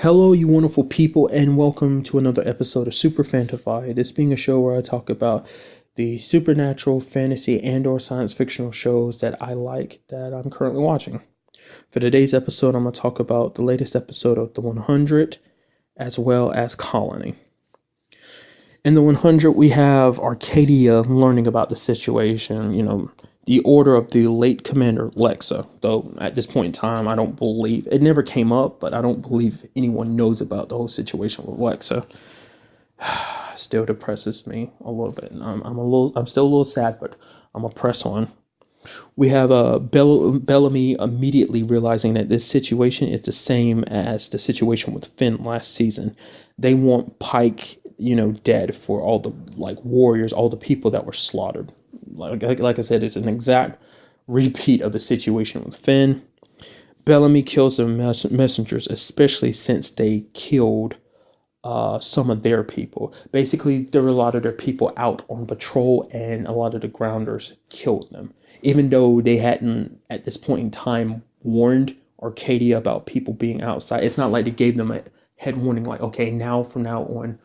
Hello, you wonderful people, and welcome to another episode of Super Fantify. This being a show where I talk about the supernatural, fantasy, and/or science fictional shows that I like that I'm currently watching. For today's episode, I'm going to talk about the latest episode of The 100, as well as Colony. In The 100, we have Arcadia learning about the situation, the order of the late Commander Lexa, though at this point in time, I don't believe it never came up, but I don't believe anyone knows about the whole situation with Lexa. Still depresses me a little bit. I'm still a little sad, but I'm gonna press on. We have Bellamy immediately realizing that this situation is the same as the situation with Finn last season. They want Pike, dead for all the warriors, all the people that were slaughtered. Like I said, it's an exact repeat of the situation with Finn. Bellamy kills the messengers, especially since they killed some of their people. Basically, there were a lot of their people out on patrol, and a lot of the grounders killed them. Even though they hadn't, at this point in time, warned Arcadia about people being outside. It's not like they gave them a head warning, like, okay, now from now on,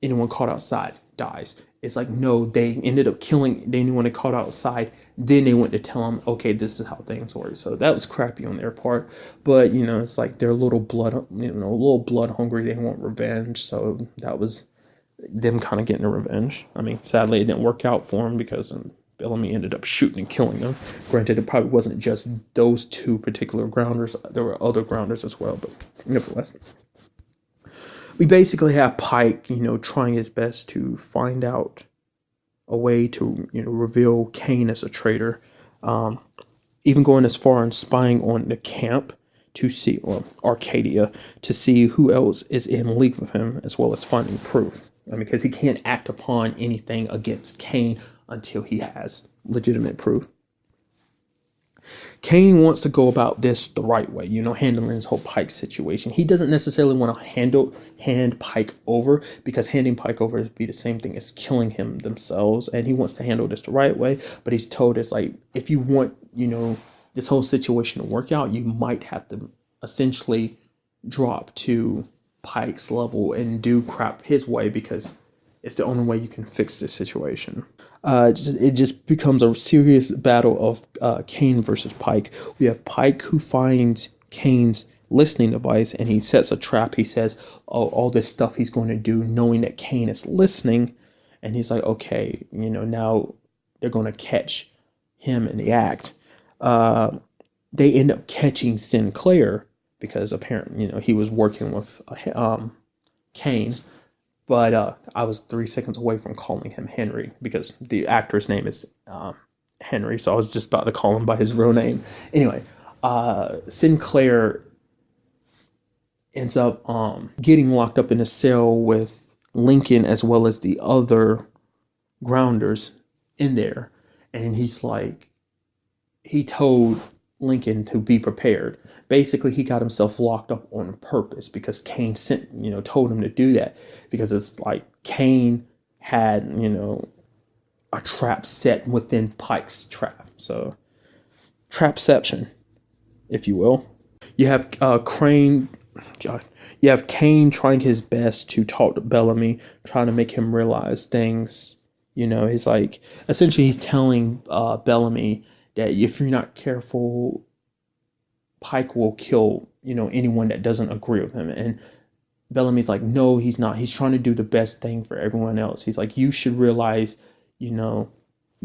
anyone caught outside dies. It's like, no, they ended up killing anyone that caught outside. Then they went to tell them, okay, this is how things work. So that was crappy on their part. But, it's like they're a little blood hungry. They want revenge. So that was them kind of getting a revenge. I mean, sadly, it didn't work out for them because Bellamy ended up shooting and killing them. Granted, it probably wasn't just those two particular grounders. There were other grounders as well, but nevertheless. We basically have Pike, trying his best to find out a way to, reveal Kane as a traitor. Even going as far and spying on the camp to see, or Arcadia, to see who else is in league with him, as well as finding proof. Because he can't act upon anything against Kane until he has legitimate proof. Kane wants to go about this the right way, handling his whole Pike situation. He doesn't necessarily want to hand Pike over, because handing Pike over would be the same thing as killing him themselves. And he wants to handle this the right way, but he's told it's like, if you want, this whole situation to work out, you might have to essentially drop to Pike's level and do crap his way, because it's the only way you can fix this situation. It just becomes a serious battle of Kane versus Pike. We have Pike who finds Kane's listening device, and he sets a trap. He says, all this stuff he's going to do, knowing that Kane is listening. And he's like, okay, now they're going to catch him in the act. They end up catching Sinclair, because apparently, he was working with Kane. But I was 3 seconds away from calling him Henry, because the actor's name is Henry, so I was just about to call him by his real name. Anyway, Sinclair ends up getting locked up in a cell with Lincoln as well as the other grounders in there. And he's like, he told Lincoln to be prepared. Basically, he got himself locked up on purpose, because Kane told him to do that, because it's like Kane had, a trap set within Pike's trap. So, trapception, if you will. You have You have Kane trying his best to talk to Bellamy, trying to make him realize things. He's like, essentially he's telling Bellamy that if you're not careful, Pike will kill, anyone that doesn't agree with him. And Bellamy's like, no, he's not. He's trying to do the best thing for everyone else. He's like, you should realize, you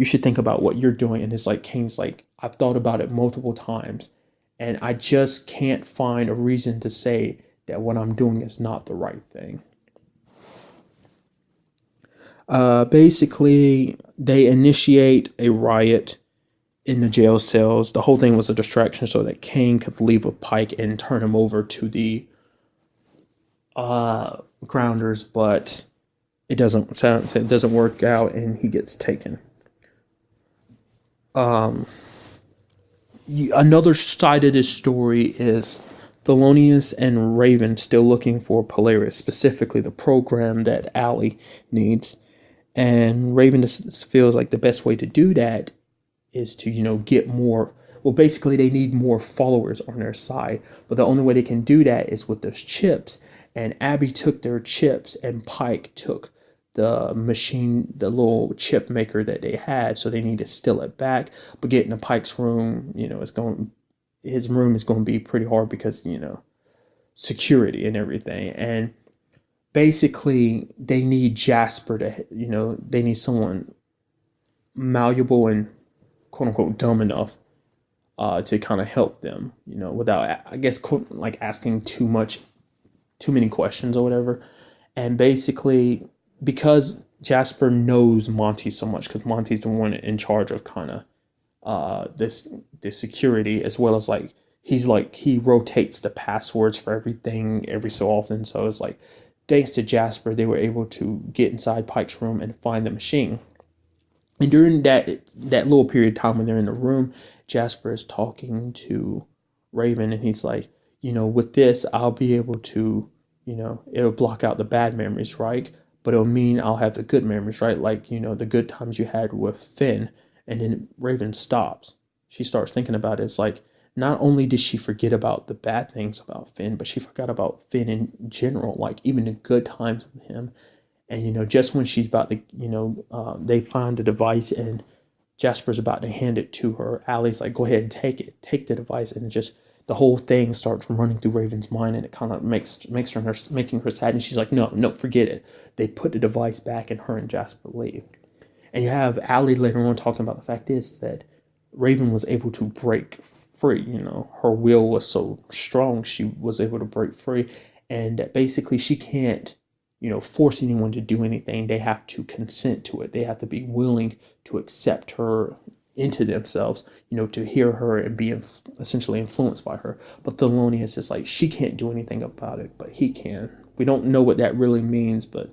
should think about what you're doing. And it's like, Kane's like, I've thought about it multiple times, and I just can't find a reason to say that what I'm doing is not the right thing. Basically, they initiate a riot in the jail cells. The whole thing was a distraction so that Kane could leave with Pike and turn him over to the grounders, but it doesn't work out, and he gets taken. Another side of this story is Thelonious and Raven still looking for Polaris, specifically the program that Allie needs. And Raven just feels like the best way to do that is to, get more, Well, basically, they need more followers on their side. But the only way they can do that is with those chips. And Abby took their chips, and Pike took the machine, the little chip maker that they had. So they need to steal it back. But getting to Pike's room, his room is going to be pretty hard because, security and everything. And basically, they need Jasper to, they need someone malleable and quote unquote dumb enough to kind of help them, without, I guess, like asking too many questions or whatever. And basically, because Jasper knows Monty so much, because Monty's the one in charge of kind of the security, as well as like he rotates the passwords for everything every so often. So it's like, thanks to Jasper, they were able to get inside Pike's room and find the machine. And during that little period of time when they're in the room, Jasper is talking to Raven, and he's like, with this, I'll be able to, it'll block out the bad memories, right? But it'll mean I'll have the good memories, right? Like, the good times you had with Finn. And then Raven stops. She starts thinking about it. It's like, not only did she forget about the bad things about Finn, but she forgot about Finn in general, like even the good times with him. And, just when she's about to, they find the device and Jasper's about to hand it to her, Allie's like, go ahead and take the device. And just the whole thing starts running through Raven's mind, and it kind of making her sad. And she's like, no, forget it. They put the device back, and her and Jasper leave. And you have Allie later on talking about the fact is that Raven was able to break free. Her will was so strong, she was able to break free. And that basically she can't, force anyone to do anything. They have to consent to it. They have to be willing to accept her into themselves, to hear her and be essentially influenced by her. But Thelonious is like, she can't do anything about it, but he can. We don't know what that really means, but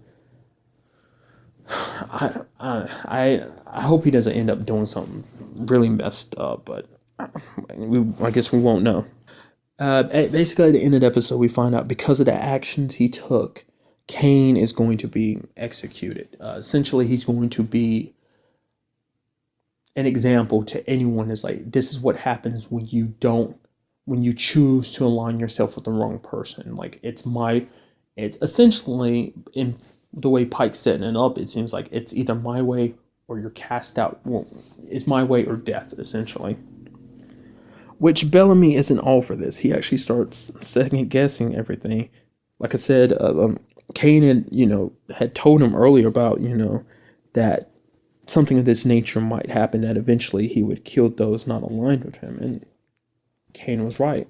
I hope he doesn't end up doing something really messed up, but I guess we won't know. Basically, at the end of the episode, we find out because of the actions he took, Kane is going to be executed. Essentially, he's going to be an example to anyone. Is like, this is what happens when you choose to align yourself with the wrong person. Like, it's essentially, in the way Pike's setting it up, it seems like it's either my way or you're cast out. Well, it's my way or death, essentially. Which Bellamy isn't all for this. He actually starts second guessing everything. Like I said, Kane had told him earlier about, that something of this nature might happen, that eventually he would kill those not aligned with him. And Kane was right.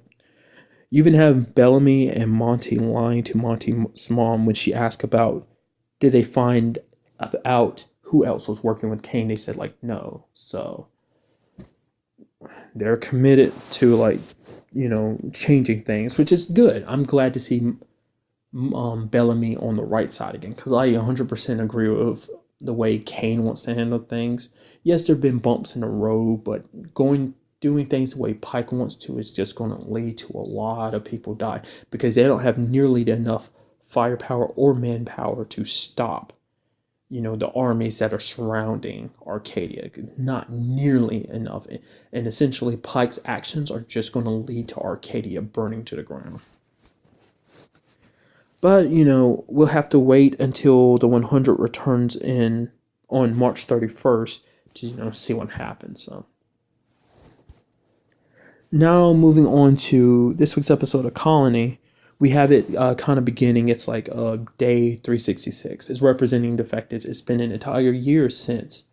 You even have Bellamy and Monty lying to Monty's mom when she asked about, did they find out who else was working with Kane? They said, like, no. So they're committed to, changing things, which is good. I'm glad to see Bellamy on the right side again, because I 100% agree with the way Kane wants to handle things. Yes, there have been bumps in the road, but doing things the way Pike wants to is just going to lead to a lot of people die, because they don't have nearly enough firepower or manpower to stop, the armies that are surrounding Arcadia. Not nearly enough. And essentially, Pike's actions are just going to lead to Arcadia burning to the ground. But, we'll have to wait until the 100 returns in on March 31st to, see what happens. So, now moving on to this week's episode of Colony, we have it kind of beginning. It's like day 366. It's representing the fact that it's been an entire year since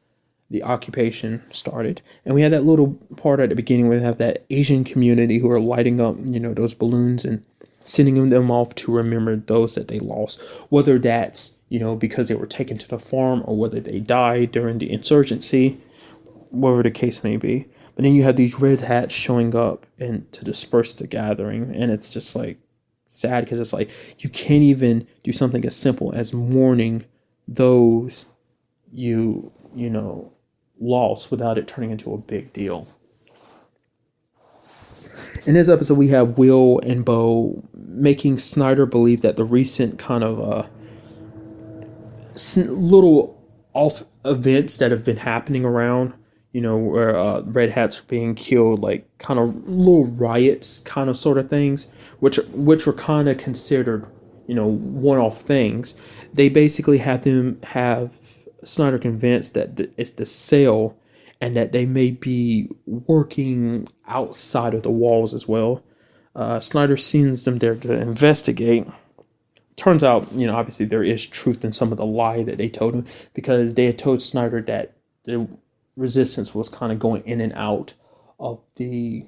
the occupation started. And we had that little part at the beginning where we have that Asian community who are lighting up, those balloons and sending them off to remember those that they lost, whether that's, because they were taken to the farm or whether they died during the insurgency, whatever the case may be. But then you have these red hats showing up and to disperse the gathering, and it's just like sad, because it's like you can't even do something as simple as mourning those you lost without it turning into a big deal. In this episode, we have Will and Bo making Snyder believe that the recent kind of little off events that have been happening around, where red hats were being killed, like kind of little riots, kind of sort of things, which were kind of considered, one-off things. They basically have Snyder convinced that it's the cell, and that they may be working outside of the walls as well. Snyder sends them there to investigate. Turns out, obviously there is truth in some of the lie that they told him, because they had told Snyder that the resistance was kind of going in and out of the,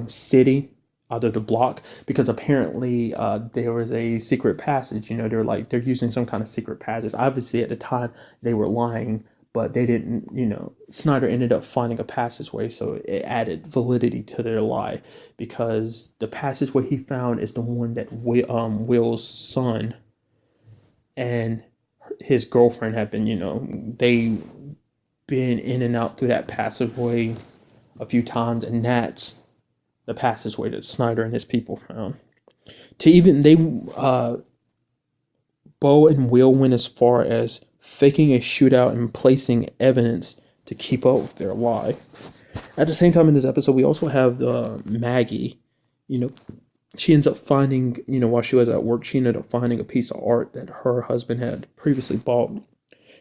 city, out of the block, because apparently there was a secret passage. They're using some kind of secret passage. Obviously at the time they were lying, but they didn't. Snyder ended up finding a passageway, so it added validity to their lie, because the passageway he found is the one that Will's son and his girlfriend have been. They been in and out through that passageway a few times, and that's the passageway that Snyder and his people found. Bo and Will went as far as faking a shootout and placing evidence to keep up with their lie. At the same time, in this episode, we also have Maggie. She ends up finding, while she was at work, she ended up finding a piece of art that her husband had previously bought.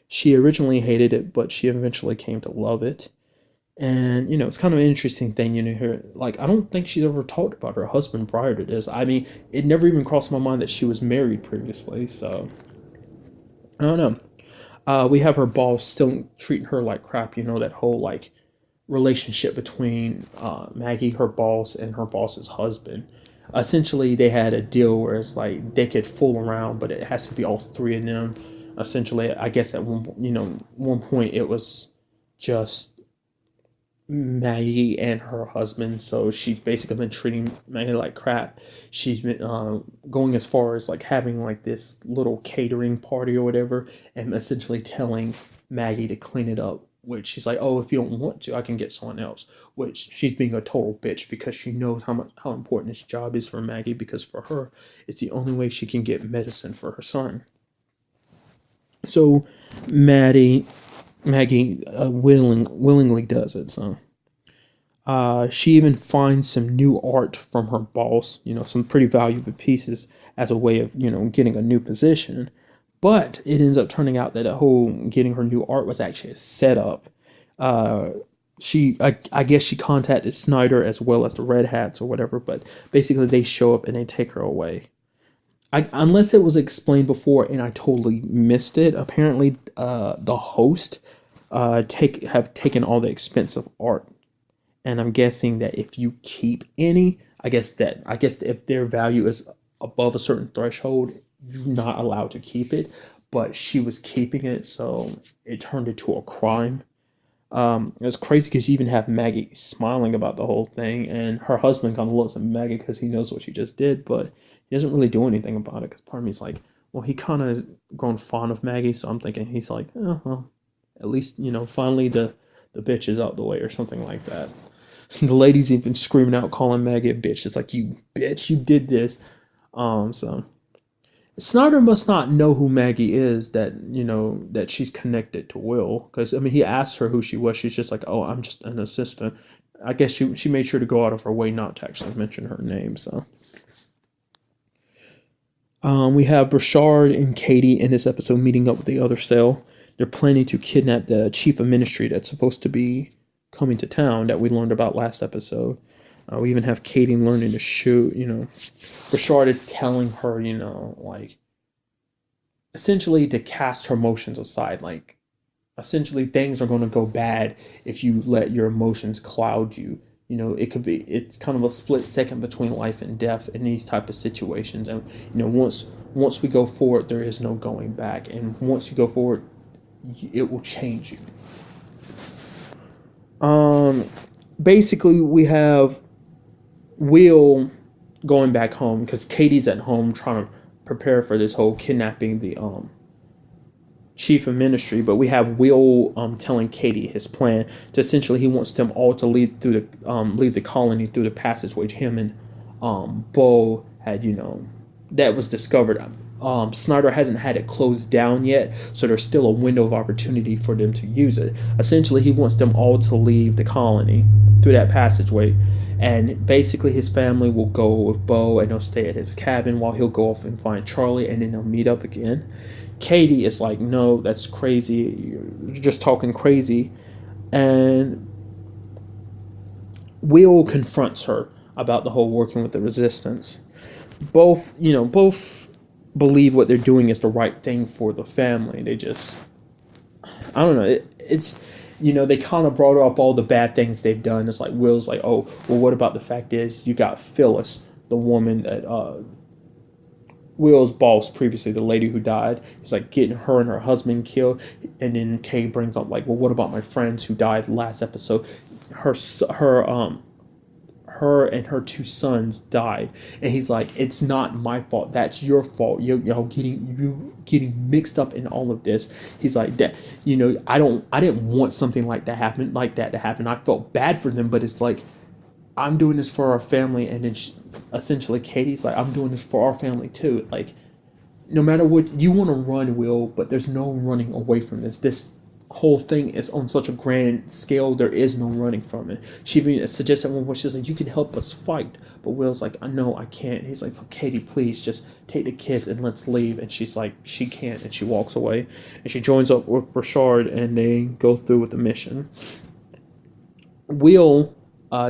She originally hated it, but she eventually came to love it. And, it's kind of an interesting thing, here. Like, I don't think she's ever talked about her husband prior to this. I mean, it never even crossed my mind that she was married previously, so I don't know. We have her boss still treating her like crap, that whole, like, relationship between Maggie, her boss, and her boss's husband. Essentially, they had a deal where it's like they could fool around, but it has to be all three of them. Essentially, I guess at one point it was just Maggie and her husband, so she's basically been treating Maggie like crap. She's been going as far as like having like this little catering party or whatever, and essentially telling Maggie to clean it up. Which she's like, oh, if you don't want to, I can get someone else. Which she's being a total bitch, because she knows how important this job is for Maggie, because for her, it's the only way she can get medicine for her son. So Maggie willingly does it. So she even finds some new art from her boss, some pretty valuable pieces as a way of, getting a new position. But it ends up turning out that the whole getting her new art was actually a setup. I guess she contacted Snyder as well as the Red Hats or whatever, but basically they show up and they take her away. Unless it was explained before and I totally missed it, apparently the host have taken all the expensive art. And I'm guessing that if you keep any, I guess if their value is above a certain threshold, you're not allowed to keep it. But she was keeping it, so it turned into a crime. It was crazy because you even have Maggie smiling about the whole thing, and her husband kind of looks at Maggie because he knows what she just did, but he doesn't really do anything about it. Because part of me is like, well, he kind of has grown fond of Maggie, so I'm thinking he's like, oh, well, at least finally the bitch is out the way or something like that. The lady's even screaming out, calling Maggie a bitch. It's like, you bitch, you did this. So Snyder must not know who Maggie is, that she's connected to Will. Because, he asked her who she was. She's just like, oh, I'm just an assistant. I guess she made sure to go out of her way not to actually mention her name, so. We have Burchard and Katie in this episode meeting up with the other cell. They're planning to kidnap the chief of ministry that's supposed to be coming to town that we learned about last episode. We even have Katie learning to shoot, Burchard is telling her, like, essentially to cast her emotions aside. Like, essentially things are going to go bad if you let your emotions cloud you. It's kind of a split second between life and death in these type of situations. And, once we go forward, there is no going back. And once you go forward, it will change you. Basically, we have Will going back home because Katie's at home trying to prepare for this whole kidnapping the chief of ministry. But we have Will telling Katie his plan to essentially he wants them all to leave the colony through the passageway him and Bo had that was discovered. Snyder hasn't had it closed down yet, so there's still a window of opportunity for them to use it. Essentially, he wants them all to leave the colony through that passageway, and basically his family will go with Bo, and they'll stay at his cabin while he'll go off and find Charlie, and then they'll meet up again. Katie is like, no, that's crazy. You're just talking crazy. And Will confronts her about the whole working with the resistance. Both believe what they're doing is the right thing for the family. They just, I don't know. They kind of brought up all the bad things they've done. It's like Will's like, oh, well, what about the fact is you got Phyllis, the woman that Will's boss previously, the lady who died. He's like getting her and her husband killed, and then Kay brings up like, well, what about my friends who died last episode? Her and her two sons died, and he's like, it's not my fault, that's your fault. You getting mixed up in all of this. He's like, that, I didn't want something like that to happen. I felt bad for them, but it's like, I'm doing this for our family. And then essentially Katie's like, I'm doing this for our family too. Like, no matter what, you want to run, Will, but there's no running away from this whole thing is on such a grand scale. There is no running from it. She even suggests at one point, she's like, you can help us fight. But Will's like, no, I can't. He's like, Katie, please just take the kids and let's leave. And she's like, she can't, and she walks away. And she joins up with Richard, and they go through with the mission. Will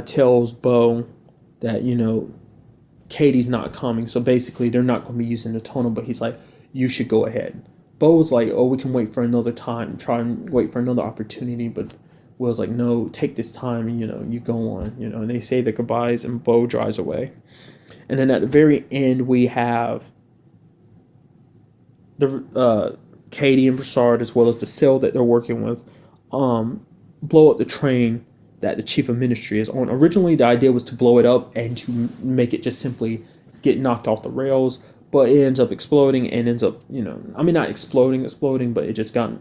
tells Bo that, Katie's not coming, so basically they're not going to be using the tunnel, but he's like, you should go ahead. Bo's like, oh, we can wait for another time, try and wait for another opportunity, but Will's like, no, take this time, and, you go on, and they say their goodbyes, and Bo drives away. And then at the very end, we have the Katie and Broussard, as well as the cell that they're working with, blow up the train that the chief of ministry is on. Originally, the idea was to blow it up and to make it just simply get knocked off the rails, but it ends up exploding and ends up, not exploding, but it just got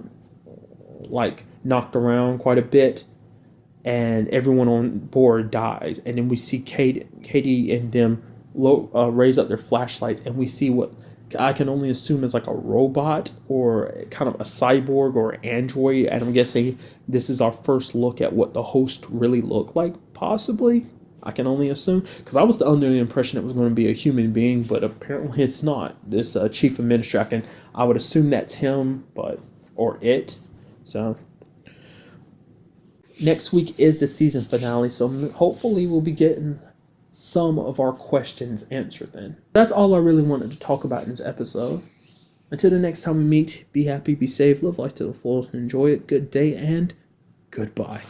like knocked around quite a bit, and everyone on board dies. And then we see Katie and them raise up their flashlights, and we see what I can only assume is like a robot or kind of a cyborg or android. And I'm guessing this is our first look at what the host really looked like, possibly. I can only assume, because I was under the impression it was going to be a human being, but apparently it's not. This chief of ministry, I would assume that's him, or it. So next week is the season finale, so hopefully we'll be getting some of our questions answered then. That's all I really wanted to talk about in this episode. Until the next time we meet, be happy, be safe, live life to the fullest, and enjoy it. Good day and goodbye.